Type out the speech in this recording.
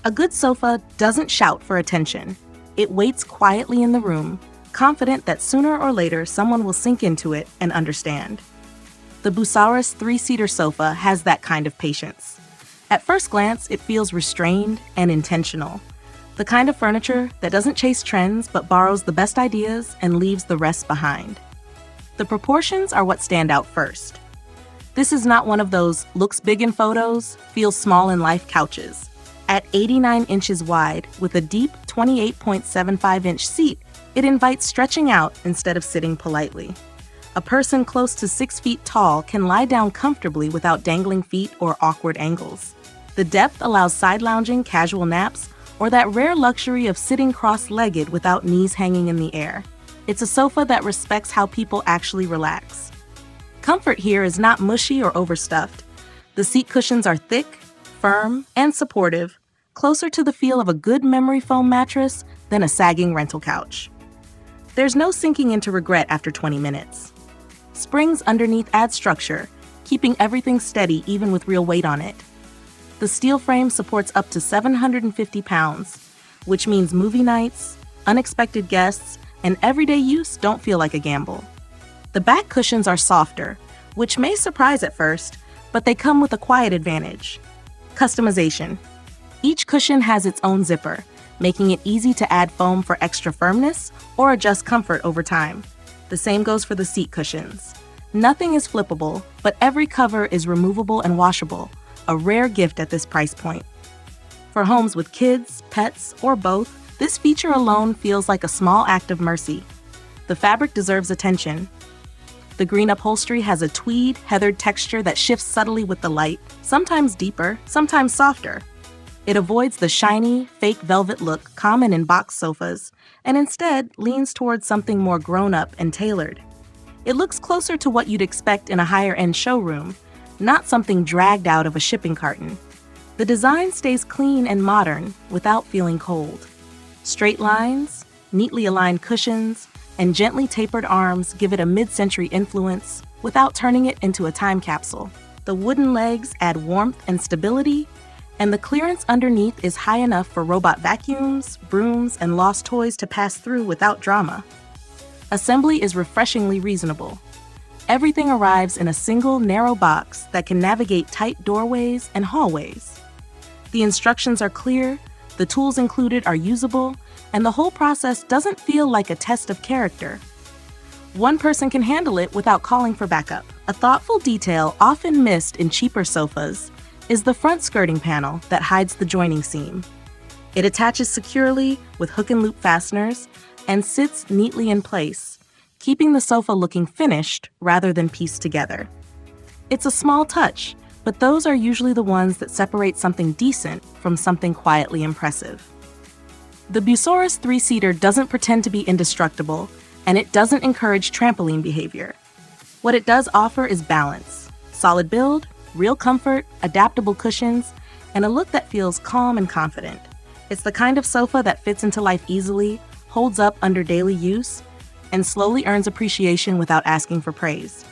A good sofa doesn't shout for attention. It waits quietly in the room, confident that sooner or later someone will sink into it and understand. The Busaurus 3-seater sofa has that kind of patience. At first glance, it feels restrained and intentional. The kind of furniture that doesn't chase trends but borrows the best ideas and leaves the rest behind. The proportions are what stand out first. This is not one of those looks big in photos, feels small in life couches. At 89 inches wide, with a deep 28.75-inch seat, it invites stretching out instead of sitting politely. A person close to 6 feet tall can lie down comfortably without dangling feet or awkward angles. The depth allows side lounging, casual naps, or that rare luxury of sitting cross-legged without knees hanging in the air. It's a sofa that respects how people actually relax. Comfort here is not mushy or overstuffed. The seat cushions are thick, firm, and supportive, closer to the feel of a good memory foam mattress than a sagging rental couch. There's no sinking into regret after 20 minutes. Springs underneath add structure, keeping everything steady even with real weight on it. The steel frame supports up to 750 pounds, which means movie nights, unexpected guests, and everyday use don't feel like a gamble. The back cushions are softer, which may surprise at first, but they come with a quiet advantage. Customization. Each cushion has its own zipper, making it easy to add foam for extra firmness or adjust comfort over time. The same goes for the seat cushions. Nothing is flippable, but every cover is removable and washable, a rare gift at this price point. For homes with kids, pets, or both, this feature alone feels like a small act of mercy. The fabric deserves attention. The green upholstery has a tweed, heathered texture that shifts subtly with the light, sometimes deeper, sometimes softer. It avoids the shiny, fake velvet look common in box sofas, and instead leans towards something more grown-up and tailored. It looks closer to what you'd expect in a higher-end showroom, not something dragged out of a shipping carton. The design stays clean and modern without feeling cold. Straight lines, neatly aligned cushions, and gently tapered arms give it a mid-century influence without turning it into a time capsule. The wooden legs add warmth and stability, and the clearance underneath is high enough for robot vacuums, brooms, and lost toys to pass through without drama. Assembly is refreshingly reasonable. Everything arrives in a single, narrow box that can navigate tight doorways and hallways. The instructions are clear, the tools included are usable, and the whole process doesn't feel like a test of character. One person can handle it without calling for backup. A thoughtful detail often missed in cheaper sofas is the front skirting panel that hides the joining seam. It attaches securely with hook and loop fasteners and sits neatly in place, keeping the sofa looking finished rather than pieced together. It's a small touch, but those are usually the ones that separate something decent from something quietly impressive. The Busaurus 3-seater doesn't pretend to be indestructible, and it doesn't encourage trampoline behavior. What it does offer is balance, solid build, real comfort, adaptable cushions, and a look that feels calm and confident. It's the kind of sofa that fits into life easily, holds up under daily use, and slowly earns appreciation without asking for praise.